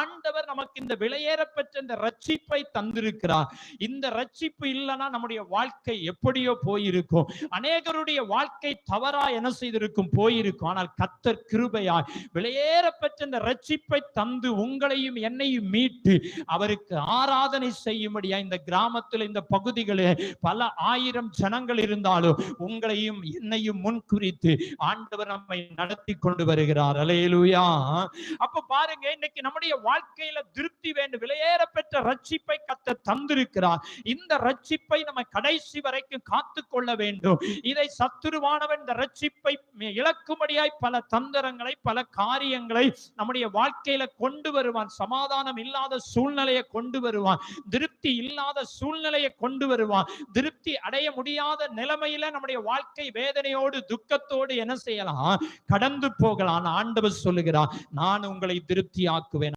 ஆண்டவர் நமக்கு இந்த விலையேற பெற்ற இந்த ரட்சிப்பை தந்திருக்கிறார். இந்த ரட்சிப்பு இல்லைன்னா நம்முடைய வாழ்க்கை எப்படியோ போயிருக்கும். அநேகருடைய வாழ்க்கை தவறா என்ன செய்திருக்கும், போயிருக்கும். ஆனால் கர்த்தர் கிருபையாய் விலையேற பெற்ற இந்த ரட்சிப்பை தந்து உங்களையும் என்னையும் மீட்டு அவருக்கு ஆராதனை செய்யும்படியா இந்த கிராமத்தில், இந்த பகுதிகளில் பல ஆயிரம் ஜனங்கள் இருந்தாலும் உங்களையும் என்னையும் முன்குறித்து ஆண்டவர் நம்மை நடத்தி கொண்டு வருகிறார். அல்லேலூயா. அப்ப பாருங்க, இன்னைக்கு நம்முடைய வாழ்க்கையில திருப்தி வேண்டும். விலையேற பெற்ற ரட்சிப்பை கர்த்தர் தந்திருக்கிறார். இந்த ரட்சிப்பை நம்ம கடைசி வரைக்கும் காத்து கொள்ள வேண்டும். இதை சத்துருவானவன் இந்த ரட்சிப்பை இழக்கும்படியாய் பல தந்திரங்களை, பல காரியங்களை நம்முடைய வாழ்க்கையில கொண்டு வருவான். சமாதானம் இல்லாத சூழ்நிலையை கொண்டு வருவான், திருப்தி இல்லாத சூழ்நிலையை கொண்டு வருவான். திருப்தி அடைய முடியாத நிலைமையில நம்முடைய வாழ்க்கை வேதனையோடு துக்கத்தோடு என்ன செய்யலாம், கடந்து போகலாம். ஆண்டவர் சொல்லுகிறார், நான் உங்களை திருப்தி ஆக்குவேன்.